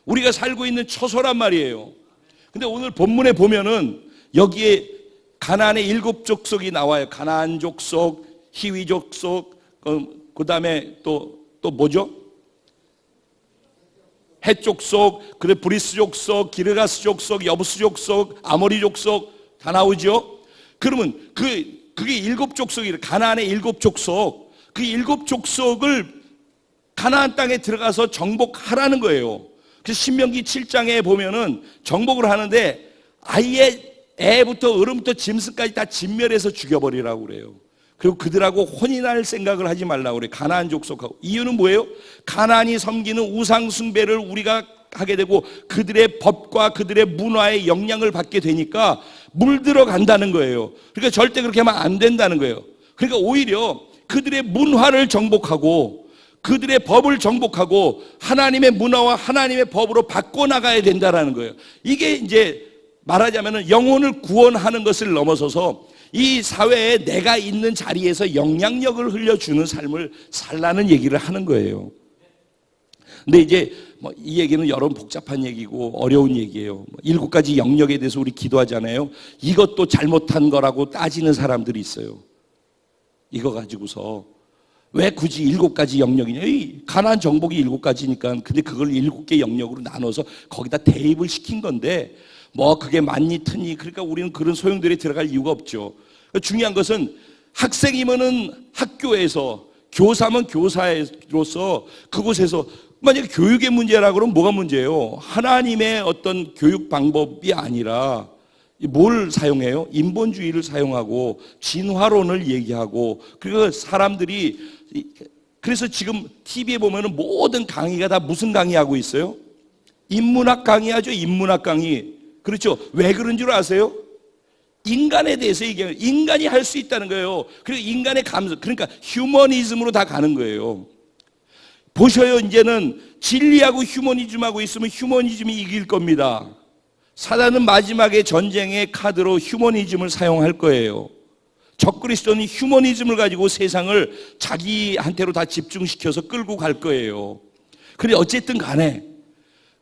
우리가 살고 있는 처소란 말이에요. 근데 오늘 본문에 보면은 여기에 가나안의 7 족속이 나와요. 가나안 족속, 히위 족속, 그 다음에 또 뭐죠? 헷 족속, 그래 브리스 족속, 기르가스 족속, 여부스 족속, 아모리 족속 다 나오죠. 그러면 그게 7족속이래. 가나안의 7족속. 그 7족속을 가나안 땅에 들어가서 정복하라는 거예요. 그래서 신명기 7장에 보면은 정복을 하는데 아예 애부터 어른부터 짐승까지 다 진멸해서 죽여버리라고 그래요. 그리고 그들하고 혼인할 생각을 하지 말라고 그래요. 가나안 족속하고. 이유는 뭐예요? 가나안이 섬기는 우상 숭배를 우리가 하게 되고 그들의 법과 그들의 문화의 영향을 받게 되니까 물들어 간다는 거예요. 그러니까 절대 그렇게 하면 안 된다는 거예요. 그러니까 오히려 그들의 문화를 정복하고 그들의 법을 정복하고 하나님의 문화와 하나님의 법으로 바꿔나가야 된다는 거예요. 이게 이제 말하자면 영혼을 구원하는 것을 넘어서서 이 사회에 내가 있는 자리에서 영향력을 흘려주는 삶을 살라는 얘기를 하는 거예요. 근데 이제 이 얘기는 여러 복잡한 얘기고 어려운 얘기예요. 7가지 영역에 대해서 우리 기도하잖아요. 이것도 잘못한 거라고 따지는 사람들이 있어요. 이거 가지고서 왜 굳이 7가지 영역이냐? 가나안 정복이 7가지니까 근데 그걸 7개 영역으로 나눠서 거기다 대입을 시킨 건데 그게 맞니 트니? 그러니까 우리는 그런 소용돌이에 들어갈 이유가 없죠. 중요한 것은 학생이면은 학교에서, 교사면 교사로서 그곳에서 만약에 교육의 문제라고 그러면 뭐가 문제예요? 하나님의 어떤 교육 방법이 아니라 뭘 사용해요? 인본주의를 사용하고 진화론을 얘기하고 그리고 사람들이 그래서 지금 TV에 보면은 모든 강의가 다 무슨 강의하고 있어요? 인문학 강의하죠. 인문학 강의. 그렇죠. 왜 그런 줄 아세요? 인간에 대해서 얘기해요. 인간이 할 수 있다는 거예요. 그리고 인간의 감성, 그러니까 휴머니즘으로 다 가는 거예요. 보셔요. 이제는 진리하고 휴머니즘하고 있으면 휴머니즘이 이길 겁니다. 사단은 마지막에 전쟁의 카드로 휴머니즘을 사용할 거예요. 적그리스도는 휴머니즘을 가지고 세상을 자기한테로 다 집중시켜서 끌고 갈 거예요. 그런데 어쨌든 간에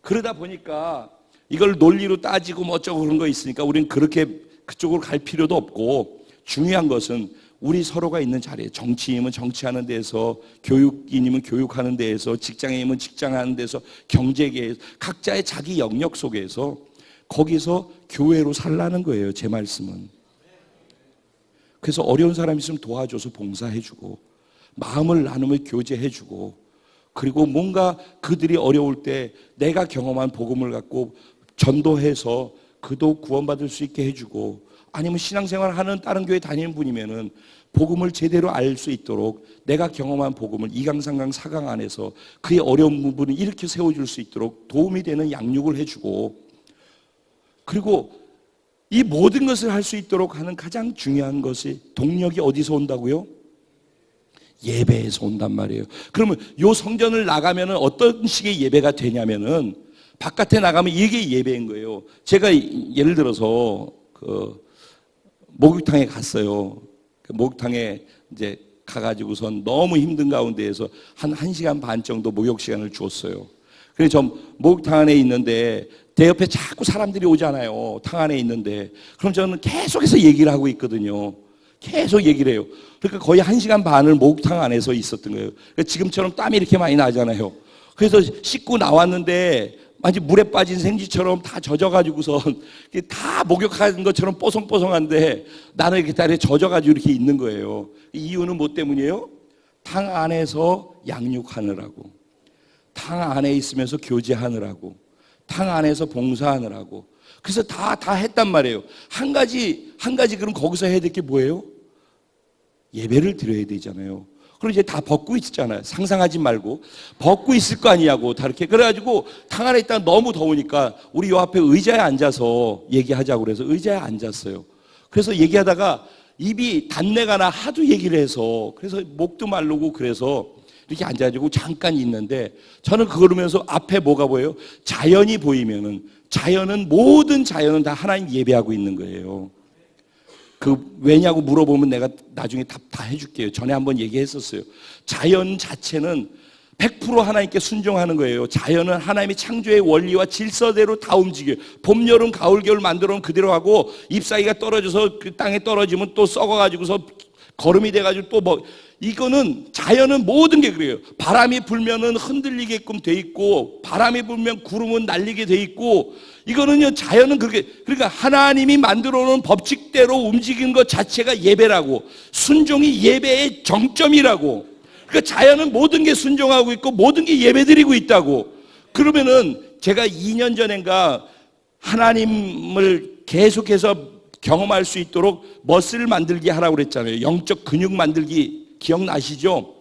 그러다 보니까 이걸 논리로 따지고 어쩌고 그런 거 있으니까 우리는 그렇게 그쪽으로 갈 필요도 없고 중요한 것은 우리 서로가 있는 자리에 정치인이면 정치하는 데서 교육인이면 교육하는 데에서 직장인이면 직장하는 데서 경제계에서 각자의 자기 영역 속에서 거기서 교회로 살라는 거예요. 제 말씀은. 그래서 어려운 사람 있으면 도와줘서 봉사해주고 마음을 나누며 교제해주고 그리고 뭔가 그들이 어려울 때 내가 경험한 복음을 갖고 전도해서 그도 구원받을 수 있게 해주고 아니면 신앙생활 하는 다른 교회 다니는 분이면은 복음을 제대로 알 수 있도록 내가 경험한 복음을 2강, 3강, 4강 안에서 그의 어려운 부분을 일으켜 세워줄 수 있도록 도움이 되는 양육을 해주고 그리고 이 모든 것을 할 수 있도록 하는 가장 중요한 것이 동력이 어디서 온다고요? 예배에서 온단 말이에요. 그러면 요 성전을 나가면은 어떤 식의 예배가 되냐면은 바깥에 나가면 이게 예배인 거예요. 제가 예를 들어서 목욕탕에 갔어요. 그 목욕탕에 이제 가가지고선 너무 힘든 가운데에서 한 1시간 반 정도 목욕 시간을 주었어요. 그래서 저 목욕탕 안에 있는데 내 옆에 자꾸 사람들이 오잖아요. 탕 안에 있는데 그럼 저는 계속해서 얘기를 하고 있거든요. 계속 얘기를 해요. 그러니까 거의 1시간 반을 목욕탕 안에서 있었던 거예요. 그러니까 지금처럼 땀이 이렇게 많이 나잖아요. 그래서 씻고 나왔는데 마치 물에 빠진 생쥐처럼 다 젖어가지고서 다 목욕하는 것처럼 뽀송뽀송한데 나는 이렇게 다리에 젖어가지고 이렇게 있는 거예요. 이유는 뭐 때문이에요? 탕 안에서 양육하느라고, 탕 안에 있으면서 교제하느라고, 탕 안에서 봉사하느라고. 그래서 다 했단 말이에요. 한 가지 그럼 거기서 해야 될 게 뭐예요? 예배를 드려야 되잖아요. 그럼 이제 다 벗고 있잖아요. 상상하지 말고 벗고 있을 거 아니냐고 다 이렇게. 그래가지고 탕 안에 있다가 너무 더우니까 우리 요 앞에 의자에 앉아서 얘기하자고 그래서 의자에 앉았어요. 그래서 얘기하다가 입이 단내가 나 하도 얘기를 해서 그래서 목도 마르고 그래서 이렇게 앉아가지고 잠깐 있는데 저는 그러면서 앞에 뭐가 보여요? 자연이 보이면은 모든 자연은 다 하나님 예배하고 있는 거예요. 왜냐고 물어보면 내가 나중에 답 다 해줄게요. 전에 한번 얘기했었어요. 자연 자체는 100% 하나님께 순종하는 거예요. 자연은 하나님의 창조의 원리와 질서대로 다 움직여요. 봄, 여름, 가을, 겨울 만들어 놓은 그대로 하고 잎사귀가 떨어져서 그 땅에 떨어지면 또 썩어가지고서 거름이 돼가지고 또 뭐, 이거는 자연은 모든 게 그래요. 바람이 불면은 흔들리게끔 돼 있고, 바람이 불면 구름은 날리게 돼 있고, 이거는요, 자연은 그렇게, 그러니까 하나님이 만들어 놓은 법칙대로 움직이는 것 자체가 예배라고, 순종이 예배의 정점이라고. 그러니까 자연은 모든 게 순종하고 있고, 모든 게 예배드리고 있다고. 그러면은 제가 2년 전인가 하나님을 계속해서 경험할 수 있도록 머슬 만들기 하라고 그랬잖아요. 영적 근육 만들기 기억나시죠?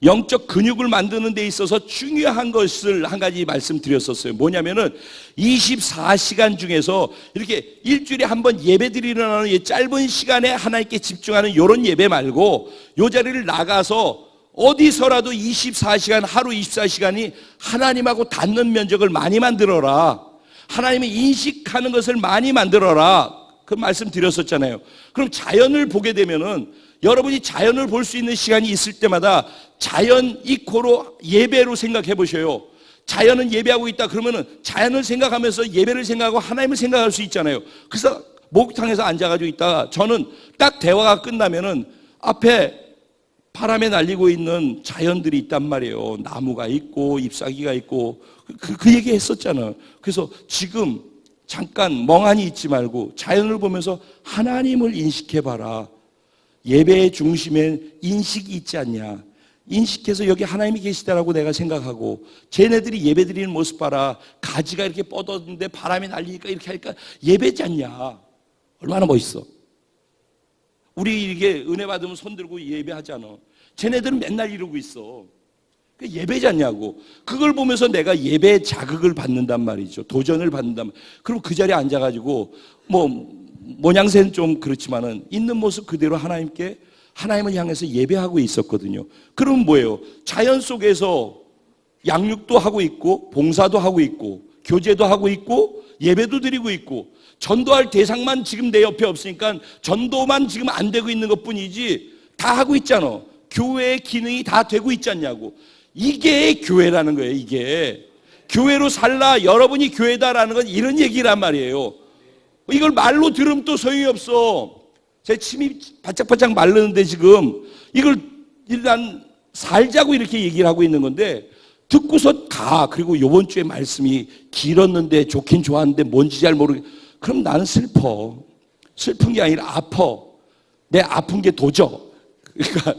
영적 근육을 만드는 데 있어서 중요한 것을 한 가지 말씀드렸었어요. 뭐냐면은 24시간 중에서 이렇게 일주일에 한 번 예배 드리려는 이 짧은 시간에 하나님께 집중하는 이런 예배 말고, 이 자리를 나가서 어디서라도 24시간, 하루 24시간이 하나님하고 닿는 면적을 많이 만들어라. 하나님을 인식하는 것을 많이 만들어라. 그 말씀 드렸었잖아요. 그럼 자연을 보게 되면은, 여러분이 자연을 볼 수 있는 시간이 있을 때마다 자연 이코로 예배로 생각해 보셔요. 자연은 예배하고 있다 그러면은 자연을 생각하면서 예배를 생각하고 하나님을 생각할 수 있잖아요. 그래서 목욕탕에서 앉아가지고 있다가 저는 딱 대화가 끝나면은 앞에 바람에 날리고 있는 자연들이 있단 말이에요. 나무가 있고 잎사귀가 있고 그 얘기 했었잖아요. 그래서 지금 잠깐 멍하니 있지 말고 자연을 보면서 하나님을 인식해봐라. 예배의 중심엔 인식이 있지 않냐. 인식해서 여기 하나님이 계시다라고 내가 생각하고, 쟤네들이 예배 드리는 모습 봐라. 가지가 이렇게 뻗었는데 바람이 날리니까 이렇게 하니까 예배지 않냐. 얼마나 멋있어. 우리 이게 은혜 받으면 손 들고 예배하잖아. 쟤네들은 맨날 이러고 있어. 예배지 않냐고. 그걸 보면서 내가 예배의 자극을 받는단 말이죠. 도전을 받는단 말이죠. 그럼 그 자리에 앉아가지고 모양새는 좀 그렇지만은 있는 모습 그대로 하나님을 향해서 예배하고 있었거든요. 그럼 뭐예요? 자연 속에서 양육도 하고 있고, 봉사도 하고 있고, 교제도 하고 있고, 예배도 드리고 있고, 전도할 대상만 지금 내 옆에 없으니까 전도만 지금 안 되고 있는 것 뿐이지 다 하고 있잖아. 교회의 기능이 다 되고 있지 않냐고. 이게 교회라는 거예요. 이게 교회로 살라, 여러분이 교회다라는 건 이런 얘기란 말이에요. 이걸 말로 들으면 또 소용이 없어. 제 침이 바짝바짝 마르는데 지금 이걸 일단 살자고 이렇게 얘기를 하고 있는 건데, 듣고서 가. 그리고 요번 주에 말씀이 길었는데 좋긴 좋았는데 뭔지 잘 모르겠. 그럼 나는 슬퍼. 슬픈 게 아니라 아파. 내 아픈 게 도져. 그러니까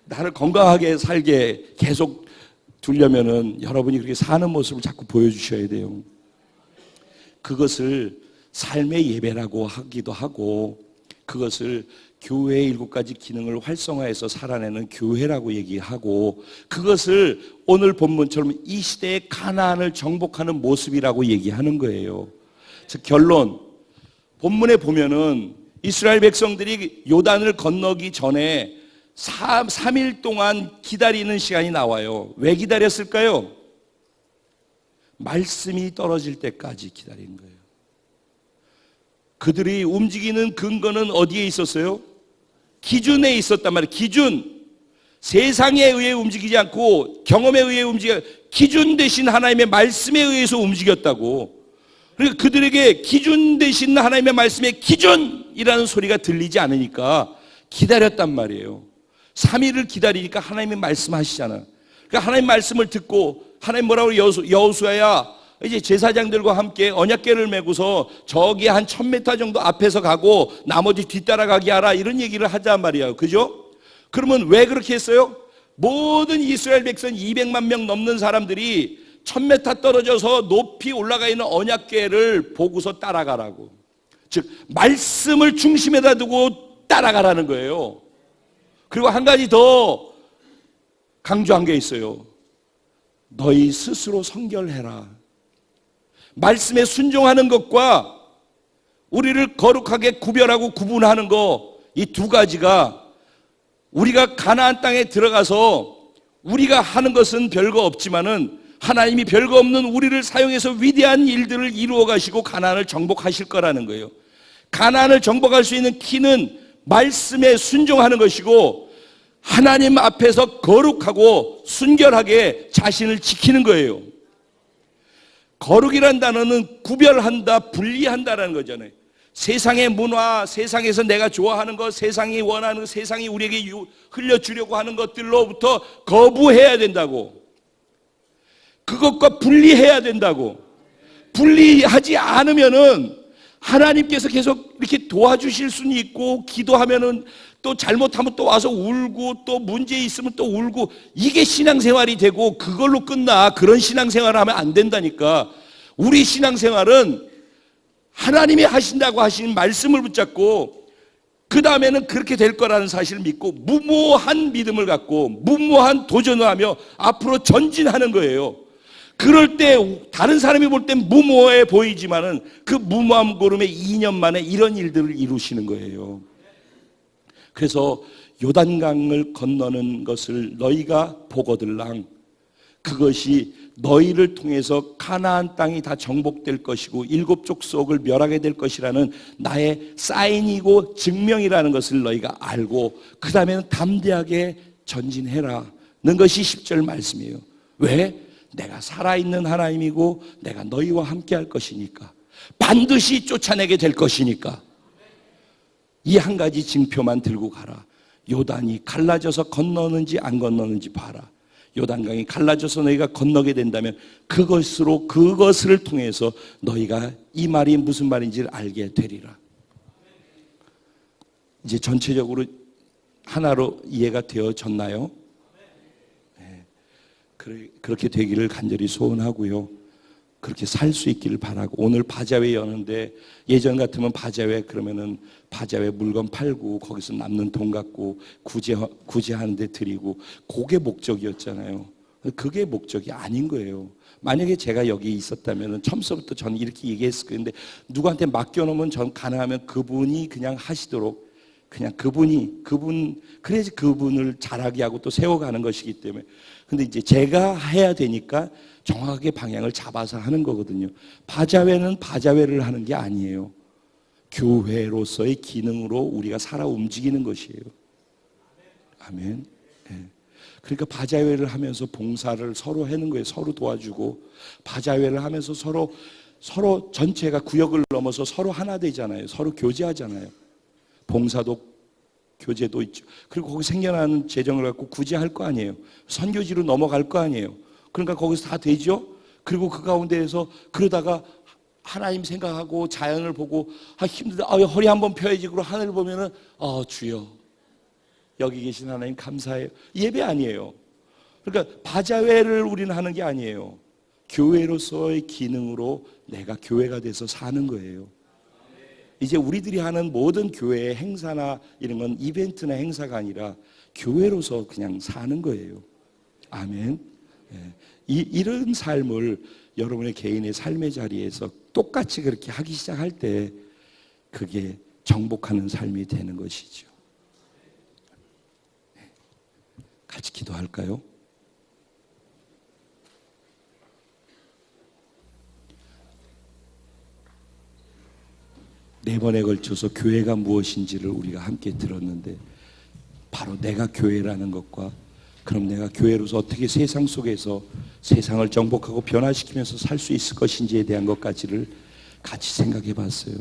나를 건강하게 살게 계속 두려면은 여러분이 그렇게 사는 모습을 자꾸 보여주셔야 돼요. 그것을 삶의 예배라고 하기도 하고, 그것을 교회의 7가지 기능을 활성화해서 살아내는 교회라고 얘기하고, 그것을 오늘 본문처럼 이 시대의 가나안을 정복하는 모습이라고 얘기하는 거예요. 즉 결론, 본문에 보면은 이스라엘 백성들이 요단을 건너기 전에 3일 동안 기다리는 시간이 나와요. 왜 기다렸을까요? 말씀이 떨어질 때까지 기다린 거예요. 그들이 움직이는 근거는 어디에 있었어요? 기준에 있었단 말이에요. 기준. 세상에 의해 움직이지 않고 경험에 의해 기준 대신 하나님의 말씀에 의해서 움직였다고. 그러니까 그들에게 기준 대신 하나님의 말씀의 기준이라는 소리가 들리지 않으니까 기다렸단 말이에요. 3일을 기다리니까 하나님이 말씀하시잖아. 그러니까 하나님 말씀을 듣고, 하나님 뭐라고, 여호수아야 이제 제사장들과 함께 언약궤를 메고서 저기 한 1000m 정도 앞에서 가고 나머지 뒤따라가게 하라, 이런 얘기를 하자 말이에요. 그죠? 그러면 왜 그렇게 했어요? 모든 이스라엘 백성 200만 명 넘는 사람들이 1000m 떨어져서 높이 올라가 있는 언약궤를 보고서 따라가라고. 즉 말씀을 중심에다 두고 따라가라는 거예요. 그리고 한 가지 더 강조한 게 있어요. 너희 스스로 성결해라. 말씀에 순종하는 것과 우리를 거룩하게 구별하고 구분하는 것, 이 2가지가 우리가 가나안 땅에 들어가서 우리가 하는 것은 별거 없지만은 하나님이 별거 없는 우리를 사용해서 위대한 일들을 이루어 가시고 가나안을 정복하실 거라는 거예요. 가나안을 정복할 수 있는 키는 말씀에 순종하는 것이고, 하나님 앞에서 거룩하고 순결하게 자신을 지키는 거예요. 거룩이란 단어는 구별한다, 분리한다라는 거잖아요. 세상의 문화, 세상에서 내가 좋아하는 것, 세상이 원하는 것, 세상이 우리에게 흘려주려고 하는 것들로부터 거부해야 된다고. 그것과 분리해야 된다고. 분리하지 않으면은 하나님께서 계속 이렇게 도와주실 수는 있고, 기도하면은 또 잘못하면 또 와서 울고, 또 문제 있으면 또 울고, 이게 신앙생활이 되고 그걸로 끝나. 그런 신앙생활을 하면 안 된다니까. 우리 신앙생활은 하나님이 하신다고 하신 말씀을 붙잡고, 그 다음에는 그렇게 될 거라는 사실을 믿고 무모한 믿음을 갖고 무모한 도전을 하며 앞으로 전진하는 거예요. 그럴 때 다른 사람이 볼 땐 무모해 보이지만은 그 무모함 고름에 2년 만에 이런 일들을 이루시는 거예요. 그래서 요단강을 건너는 것을 너희가 보거들랑, 그것이 너희를 통해서 가나안 땅이 다 정복될 것이고 7 족속을 멸하게 될 것이라는 나의 사인이고 증명이라는 것을 너희가 알고 그 다음에는 담대하게 전진해라는 것이 10절 말씀이에요. 왜? 내가 살아있는 하나님이고 내가 너희와 함께 할 것이니까, 반드시 쫓아내게 될 것이니까 이 한 가지 징표만 들고 가라. 요단이 갈라져서 건너는지 안 건너는지 봐라. 요단강이 갈라져서 너희가 건너게 된다면 그것을 통해서 너희가 이 말이 무슨 말인지를 알게 되리라. 이제 전체적으로 하나로 이해가 되어졌나요? 네. 그렇게 되기를 간절히 소원하고요. 그렇게 살 수 있기를 바라고, 오늘 바자회 여는데 예전 같으면 바자회 그러면은 바자회 물건 팔고 거기서 남는 돈 갖고 구제하는 데 드리고, 그게 목적이었잖아요. 그게 목적이 아닌 거예요. 만약에 제가 여기 있었다면 처음부터 저는 이렇게 얘기했을 건데, 누구한테 맡겨놓으면 전 가능하면 그분이 그냥 하시도록, 그냥 그래야지 그분을 잘하게 하고 또 세워가는 것이기 때문에. 근데 이제 제가 해야 되니까 정확하게 방향을 잡아서 하는 거거든요. 바자회는 바자회를 하는 게 아니에요. 교회로서의 기능으로 우리가 살아 움직이는 것이에요. 아멘. 네. 그러니까 바자회를 하면서 봉사를 서로 하는 거예요. 서로 도와주고, 바자회를 하면서 서로 전체가 구역을 넘어서 서로 하나 되잖아요. 서로 교제하잖아요. 봉사도 교제도 있죠. 그리고 거기 생겨나는 재정을 갖고 구제할 거 아니에요. 선교지로 넘어갈 거 아니에요. 그러니까 거기서 다 되죠. 그리고 그 가운데에서 그러다가 하나님 생각하고 자연을 보고 힘들다, 허리 한번 펴야지. 그러고 하늘을 보면은 주여 여기 계신 하나님 감사해요. 예배 아니에요. 그러니까 바자회를 우리는 하는 게 아니에요. 교회로서의 기능으로 내가 교회가 돼서 사는 거예요. 이제 우리들이 하는 모든 교회의 행사나 이런 건 이벤트나 행사가 아니라 교회로서 그냥 사는 거예요. 아멘. 이런 삶을 여러분의 개인의 삶의 자리에서 똑같이 그렇게 하기 시작할 때 그게 정복하는 삶이 되는 것이죠. 같이 기도할까요? 네 번에 걸쳐서 교회가 무엇인지를 우리가 함께 들었는데, 바로 내가 교회라는 것과, 그럼 내가 교회로서 어떻게 세상 속에서 세상을 정복하고 변화시키면서 살 수 있을 것인지에 대한 것까지를 같이 생각해 봤어요.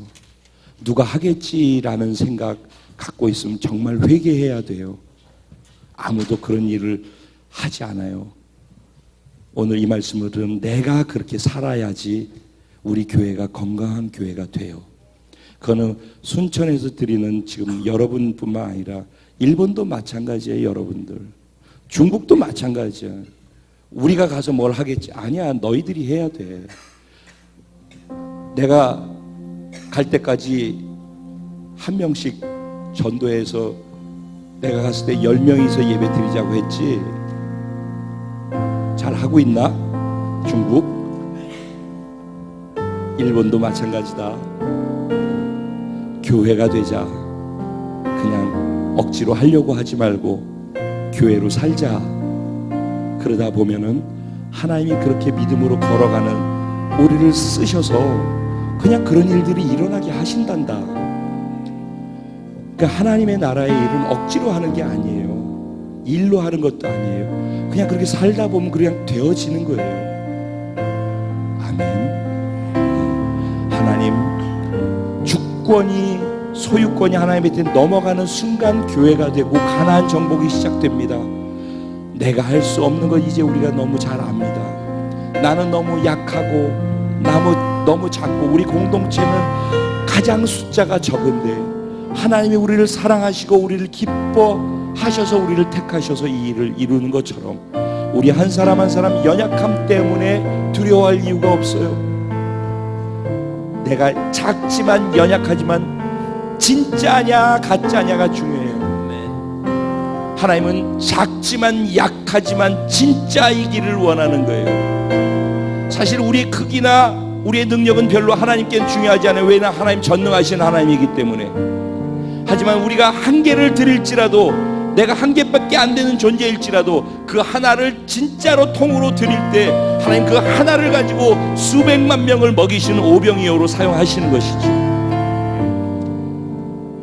누가 하겠지라는 생각 갖고 있으면 정말 회개해야 돼요. 아무도 그런 일을 하지 않아요. 오늘 이 말씀을 들으면 내가 그렇게 살아야지 우리 교회가 건강한 교회가 돼요. 그거는 순천에서 드리는 지금 여러분뿐만 아니라 일본도 마찬가지예요. 여러분들, 중국도 마찬가지야. 우리가 가서 뭘 하겠지? 아니야, 너희들이 해야 돼. 내가 갈 때까지 한 명씩 전도해서 내가 갔을 때 10명이서 예배 드리자고 했지. 잘 하고 있나? 중국? 일본도 마찬가지다. 교회가 되자. 그냥 억지로 하려고 하지 말고 교회로 살자. 그러다 보면은 하나님이 그렇게 믿음으로 걸어가는 우리를 쓰셔서 그냥 그런 일들이 일어나게 하신단다. 그러니까 하나님의 나라의 일은 억지로 하는 게 아니에요. 일로 하는 것도 아니에요. 그냥 그렇게 살다 보면 그냥 되어지는 거예요. 아멘. 하나님, 주권이 소유권이 하나님한테 넘어가는 순간 교회가 되고 가나안 정복이 시작됩니다. 내가 할 수 없는 거 이제 우리가 너무 잘 압니다. 나는 너무 약하고 너무 작고 우리 공동체는 가장 숫자가 적은데 하나님이 우리를 사랑하시고 우리를 기뻐하셔서 우리를 택하셔서 이 일을 이루는 것처럼 우리 한 사람 한 사람 연약함 때문에 두려워할 이유가 없어요. 내가 작지만 연약하지만 진짜냐 가짜냐가 중요해요. 하나님은 작지만 약하지만 진짜이기를 원하는 거예요. 사실 우리의 크기나 우리의 능력은 별로 하나님께는 중요하지 않아요. 왜냐하면 하나님 전능하신 하나님이기 때문에. 하지만 우리가 한 개를 드릴지라도 내가 한 개밖에 안 되는 존재일지라도 그 하나를 진짜로 통으로 드릴 때 하나님 그 하나를 가지고 수백만 명을 먹이시는 오병이어로 사용하시는 것이죠.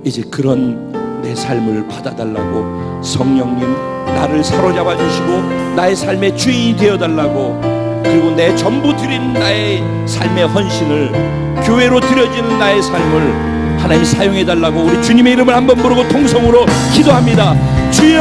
이제 그런 내 삶을 받아달라고 성령님 나를 사로잡아 주시고 나의 삶의 주인이 되어달라고 그리고 내 전부 드리는 나의 삶의 헌신을 교회로 드려지는 나의 삶을 하나님 사용해달라고 우리 주님의 이름을 한번 부르고 통성으로 기도합니다. 주여